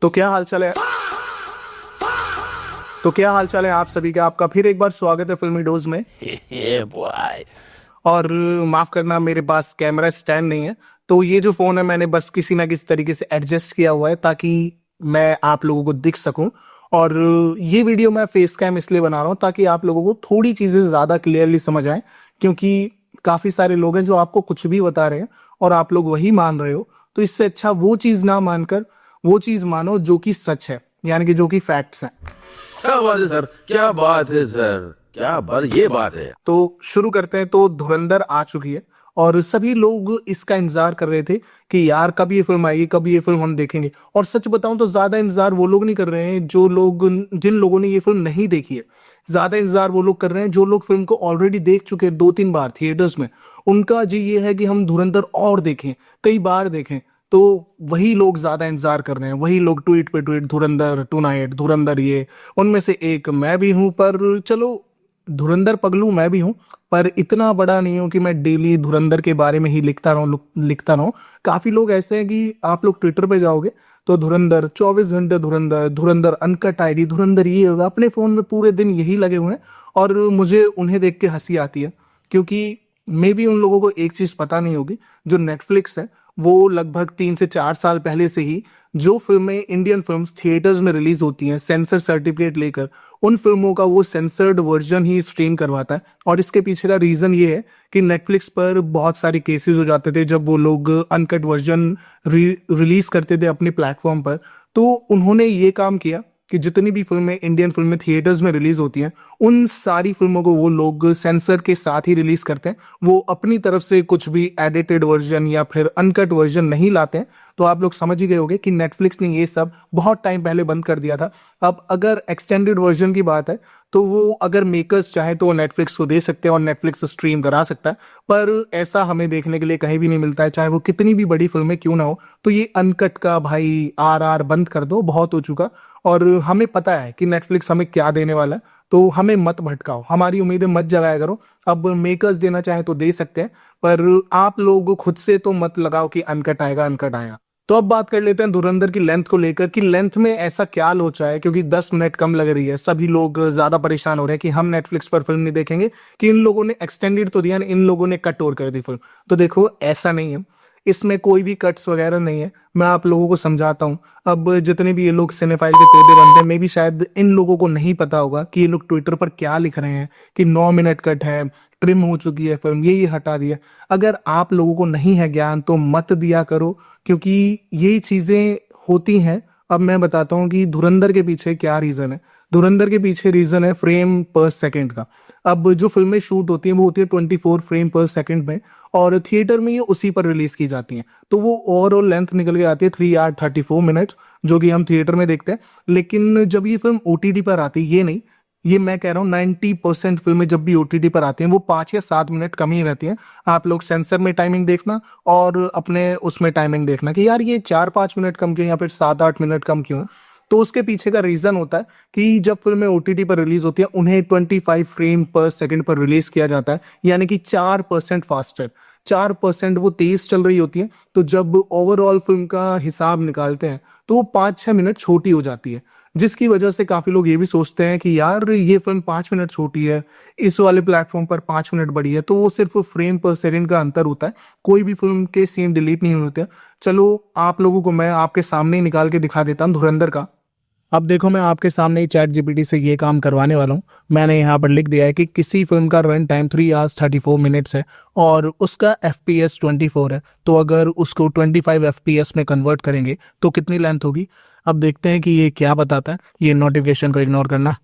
तो क्या हाल चाल है। आप सभी का आपका फिर एक बार स्वागत है फिल्मी डोज में। Yeah, boy. और माफ करना, मेरे पास कैमरा स्टैंड नहीं है, तो ये जो फोन है मैंने बस किसी ना किसी तरीके से एडजस्ट किया हुआ है ताकि मैं आप लोगों को दिख सकूं। और ये वीडियो मैं फेस कैम इसलिए बना रहा हूं ताकि आप लोगों को थोड़ी चीजें ज्यादा क्लियरली समझ आए, क्योंकि काफी सारे लोग हैं जो आपको कुछ भी बता रहे हैं और आप लोग वही मान रहे हो। तो इससे अच्छा वो चीज ना मानकर वो चीज मानो जो कि सच है, यानी कि जो कि फैक्ट्स हैं। क्या बात है सर, क्या बात है सर, क्या बात, ये बात है। तो शुरू करते हैं। तो धुरंधर आ चुकी है और सभी लोग इसका इंतजार कर रहे थे कि यार कब ये फिल्म आएगी, कब ये फिल्म हम देखेंगे। और सच बताऊं तो ज्यादा इंतजार वो लोग नहीं कर रहे हैं जिन लोगों ने ये फिल्म नहीं देखी है। ज्यादा इंतजार वो लोग कर रहे हैं जो लोग फिल्म को ऑलरेडी देख चुके हैं 2-3 बार थिएटर्स में। उनका जी ये है कि हम धुरंधर और देखें, कई बार देखें। तो वही लोग ज्यादा इंतजार कर रहे हैं, वही लोग ट्वीट पे ट्वीट, धुरंधर टू नाइट, धुरंधर ये। उनमें से एक मैं भी हूं, पर चलो, धुरंधर पगलू मैं भी हूँ, पर इतना बड़ा नहीं हूँ कि मैं डेली धुरंधर के बारे में ही लिखता रहूँ। काफी लोग ऐसे हैं कि आप लोग ट्विटर पे जाओगे तो धुरंधर 24 घंटे, धुरंधर धुरंधर अनकट आईडी, धुरंधर ये होगा, अपने फोन में पूरे दिन यही लगे हुए हैं। और मुझे उन्हें देख के हंसी आती है, क्योंकि मे बी उन लोगों को एक चीज पता नहीं होगी। जो नेटफ्लिक्स है वो लगभग 3 से 4 साल पहले से ही जो फिल्में, इंडियन फिल्म्स थिएटर्स में रिलीज होती हैं सेंसर सर्टिफिकेट लेकर, उन फिल्मों का वो सेंसर्ड वर्जन ही स्ट्रीम करवाता है। और इसके पीछे का रीजन ये है कि नेटफ्लिक्स पर बहुत सारे केसेस हो जाते थे जब वो लोग अनकट वर्जन रिलीज करते थे अपने प्लेटफॉर्म पर। तो उन्होंने ये काम किया कि जितनी भी फिल्में, इंडियन फिल्में थिएटर्स में रिलीज होती हैं, उन सारी फिल्मों को वो लोग सेंसर के साथ ही रिलीज करते हैं। वो अपनी तरफ से कुछ भी एडिटेड वर्जन या फिर अनकट वर्जन नहीं लाते हैं। तो आप लोग समझ ही गए होंगे कि नेटफ्लिक्स ने ये सब बहुत टाइम पहले बंद कर दिया था। अब अगर एक्सटेंडेड वर्जन की बात है तो वो अगर मेकर्स चाहे तो वो नेटफ्लिक्स को दे सकते हैं और नेटफ्लिक्स स्ट्रीम करा सकता है, पर ऐसा हमें देखने के लिए कहीं भी नहीं मिलता है, चाहे वो कितनी भी बड़ी फिल्में क्यों ना हो। तो ये अनकट का भाई आर बंद कर दो, बहुत हो चुका। और हमें पता है कि नेटफ्लिक्स हमें क्या देने वाला है, तो हमें मत भटकाओ, हमारी उम्मीदें मत जगाया करो। अब मेकर्स देना चाहे तो दे सकते हैं, पर आप लोग खुद से तो मत लगाओ कि अनकट आएगा, अनकट आएगा। तो अब बात कर लेते हैं धुरंधर की लेंथ को लेकर कि लेंथ में ऐसा क्या लोचा है, क्योंकि 10 मिनट कम लग रही है। सभी लोग ज्यादा परेशान हो रहे हैं कि हम नेटफ्लिक्स पर फिल्म नहीं देखेंगे, कि इन लोगों ने एक्सटेंडेड तो दिया, इन लोगों ने कट और कर दी फिल्म। तो देखो, ऐसा नहीं है, इसमें कोई भी कट्स वगैरह नहीं है। मैं आप लोगों को समझाता हूँ। अब जितने भी ये लोग सिनेफाइल के तेरे बनते हैं, मे भी शायद इन लोगों को नहीं पता होगा कि ये लोग ट्विटर पर क्या लिख रहे हैं कि 9 मिनट कट है, ट्रिम हो चुकी है फिल्म, ये हटा दिया। अगर आप लोगों को नहीं है ज्ञान तो मत दिया करो, क्योंकि ये चीजें होती हैं। अब मैं बताता हूँ कि धुरंधर के पीछे क्या रीजन है। धुरंधर के पीछे रीजन है फ्रेम पर सेकंड का। अब जो फिल्में शूट होती हैं वो होती है 24 फ्रेम पर सेकंड में, और थिएटर में ये उसी पर रिलीज की जाती हैं। तो वो ओवरऑल लेंथ निकल के आती है 3 आवर 34 मिनट्स, जो कि हम थिएटर में देखते हैं। लेकिन जब ये फिल्म ओटीटी पर आती है, ये नहीं, ये मैं कह रहा हूँ 90% फिल्में जब भी ओटीटी पर आती हैं वो 5 या 7 मिनट कम ही रहती हैं। आप लोग सेंसर में टाइमिंग देखना और अपने उसमें टाइमिंग देखना कि यार ये 4-5 मिनट कम क्यों या फिर 7-8 मिनट कम क्यों है। तो उसके पीछे का रीजन होता है कि जब फिल्में ओटीटी पर रिलीज होती है उन्हें 25 फ्रेम पर सेकंड पर रिलीज किया जाता है, यानी कि 4% फास्टर, 4% वो तेज चल रही होती है। तो जब ओवरऑल फिल्म का हिसाब निकालते हैं तो वो 5-6 मिनट छोटी हो जाती है, जिसकी वजह से काफी लोग ये भी सोचते हैं कि यार ये फिल्म 5 मिनट छोटी है, इस वाले प्लेटफॉर्म पर 5 मिनट बड़ी है। तो वो सिर्फ फ्रेम पर सेकंड का अंतर होता है, कोई भी फिल्म के सीन डिलीट नहीं होते। चलो, आप लोगों को मैं आपके सामने ही निकाल के दिखा देता हूँ धुरंधर का। अब देखो, मैं आपके सामने ही चैट जीपीटी से ये काम करवाने वाला हूँ। मैंने यहाँ पर लिख दिया है कि किसी फिल्म का रन टाइम 3 hours 34 minutes है और उसका FPS 24 है। तो अगर उसको 25 FPS में कन्वर्ट करेंगे तो कितनी लेंथ होगी। अब देखते हैं कि ये क्या बताता है। ये नोटिफिकेशन को इग्नोर करना।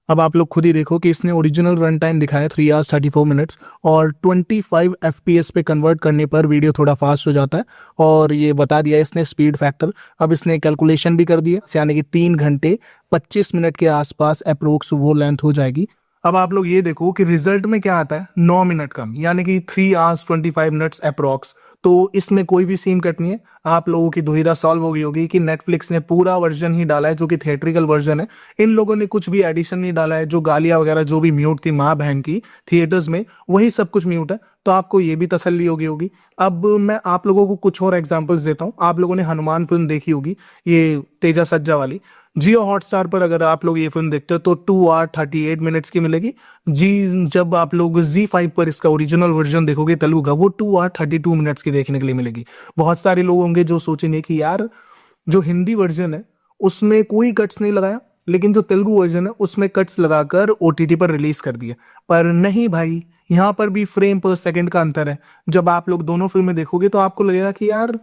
अब आप लोग खुद ही देखो कि इसने ओरिजिनल रन टाइम दिखाया 3 hours 34 minutes, और 25 FPS पे कन्वर्ट करने पर वीडियो थोड़ा फास्ट हो जाता है। और ये बता दिया इसने स्पीड फैक्टर। अब इसने कैलकुलेशन भी कर दिया, यानी कि 3 घंटे 25 मिनट के आसपास अप्रोक्स वो लेंथ हो जाएगी। अब आप लोग ये देखो कि रिजल्ट में क्या आता है, 9 मिनट कम, यानी कि 3 hours 25 minutes अप्रोक्स। तो इसमें कोई भी सीन कट नहीं है। आप लोगों की दुविधा सॉल्व हो गई होगी कि नेटफ्लिक्स ने पूरा वर्जन ही डाला है जो कि थिएट्रिकल वर्जन है। इन लोगों ने कुछ भी एडिशन नहीं डाला है। जो गालियां वगैरह जो भी म्यूट थी माँ बहन की थिएटर्स में, वही सब कुछ म्यूट है। तो आपको ये भी तसल्ली होगी। अब मैं आप लोगों को कुछ और एग्जांपल्स देता हूँ। आप लोगों ने हनुमान फिल्म देखी होगी, ये तेजा सज्जा वाली। जियो हॉटस्टार पर अगर आप लोग ये फिल्म देखते हो तो 2 hours 38 minutes की मिलेगी जी। जब आप लोग Z5 पर इसका ओरिजिनल वर्जन देखोगे तेलुगु का, वो 2 hours 32 minutes की देखने के लिए मिलेगी। बहुत सारे लोग होंगे जो सोचेंगे कि यार जो हिंदी वर्जन है उसमें कोई कट्स नहीं लगाया, लेकिन जो तेलुगु वर्जन है उसमें कट्स लगाकर OTT पर रिलीज कर दिया। पर नहीं भाई, यहाँ पर भी फ्रेम पर सेकंड का अंतर है। जब आप लोग दोनों फिल्में देखोगे तो आपको लगेगा कि यार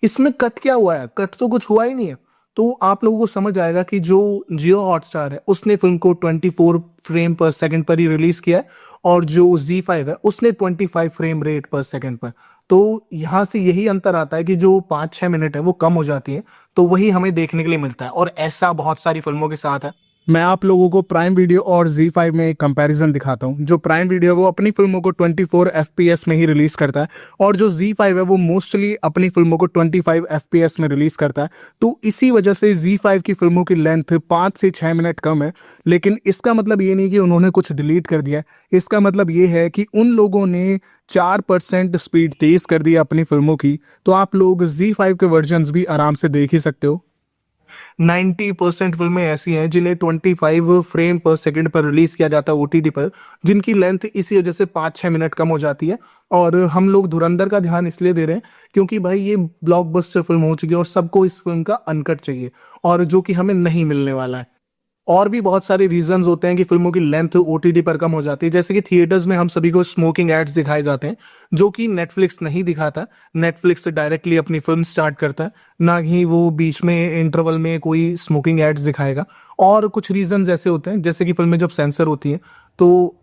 इसमें कट क्या हुआ है, कट तो कुछ हुआ ही नहीं है। तो आप लोगों को समझ आएगा कि जो जियो हॉटस्टार है उसने फिल्म को 24 फ्रेम पर सेकंड पर ही रिलीज किया है, और जो Z5 है उसने 25 फ्रेम रेट पर सेकंड पर। तो यहाँ से यही अंतर आता है कि जो 5-6 मिनट है वो कम हो जाती है, तो वही हमें देखने के लिए मिलता है। और ऐसा बहुत सारी फिल्मों के साथ है। मैं आप लोगों को प्राइम वीडियो और Z5 में एक कंपैरिजन दिखाता हूँ। जो प्राइम वीडियो है वो अपनी फिल्मों को 24 FPS में ही रिलीज करता है, और जो Z5 है वो मोस्टली अपनी फिल्मों को 25 FPS में रिलीज करता है। तो इसी वजह से Z5 की फिल्मों की लेंथ 5 से 6 मिनट कम है। लेकिन इसका मतलब ये नहीं कि उन्होंने कुछ डिलीट कर दिया है। इसका मतलब ये है कि उन लोगों ने 4% स्पीड तेज कर दी अपनी फिल्मों की। तो आप लोग Z5 के वर्जन भी आराम से देख ही सकते हो। 90% फिल्में ऐसी हैं जिन्हें 25 फ्रेम पर सेकंड पर रिलीज किया जाता है OTT पर, जिनकी लेंथ इसी वजह से 5-6 मिनट कम हो जाती है। और हम लोग धुरंधर का ध्यान इसलिए दे रहे हैं क्योंकि भाई ये ब्लॉकबस्टर फिल्म हो चुकी है और सबको इस फिल्म का अनकट चाहिए, और जो कि हमें नहीं मिलने वाला है। और भी बहुत सारे रीजंस होते हैं कि फिल्मों की लेंथ OTT पर कम हो जाती है, जैसे कि थिएटर्स में हम सभी को स्मोकिंग एड्स दिखाए जाते हैं, जो कि नेटफ्लिक्स नहीं दिखाता। नेटफ्लिक्स डायरेक्टली अपनी फिल्म स्टार्ट करता है, ना ही वो बीच में इंटरवल में कोई स्मोकिंग एड्स दिखाएगा। और कुछ रीजंस ऐसे होते हैं, जैसे कि फिल्में जब सेंसर होती हैं तो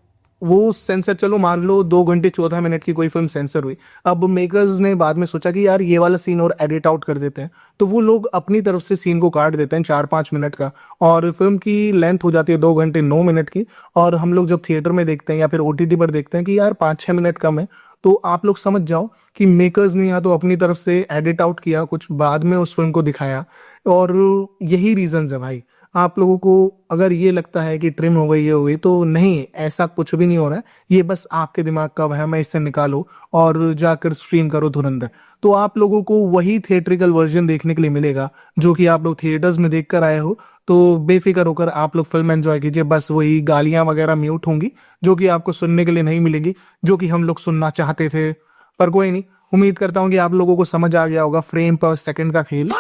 वो सेंसर, चलो मान लो 2 घंटे 14 मिनट की कोई फिल्म सेंसर हुई, अब मेकर्स ने बाद में सोचा कि यार ये वाला सीन और एडिट आउट कर देते हैं, तो वो लोग अपनी तरफ से सीन को काट देते हैं 4-5 मिनट का, और फिल्म की लेंथ हो जाती है 2 घंटे 9 मिनट की। और हम लोग जब थिएटर में देखते हैं या फिर OTT पर देखते हैं कि यार 5-6 मिनट कम है, तो आप लोग समझ जाओ कि मेकर्स ने या तो अपनी तरफ से एडिट आउट किया कुछ, बाद में उस फिल्म को दिखाया, और यही रीजंस है भाई। आप लोगों को अगर ये लगता है कि ट्रिम हो गई ये हो गई, तो नहीं, ऐसा कुछ भी नहीं हो रहा है। ये बस आपके दिमाग का वहम है, इससे निकालो और जाकर स्ट्रीम करो धुरंधर। तो आप लोगों को वही थिएट्रिकल वर्जन देखने के लिए मिलेगा जो कि आप लोग थिएटर्स में देख कर आए हो। तो बेफिक्र होकर आप लोग फिल्म एंजॉय कीजिए। बस वही गालियां वगैरह म्यूट होंगी जो कि आपको सुनने के लिए नहीं मिलेगी, जो कि हम लोग सुनना चाहते थे। पर कोई नहीं, उम्मीद करता हूँ कि आप लोगों को समझ आ गया होगा फ्रेम पर सेकंड का खेल।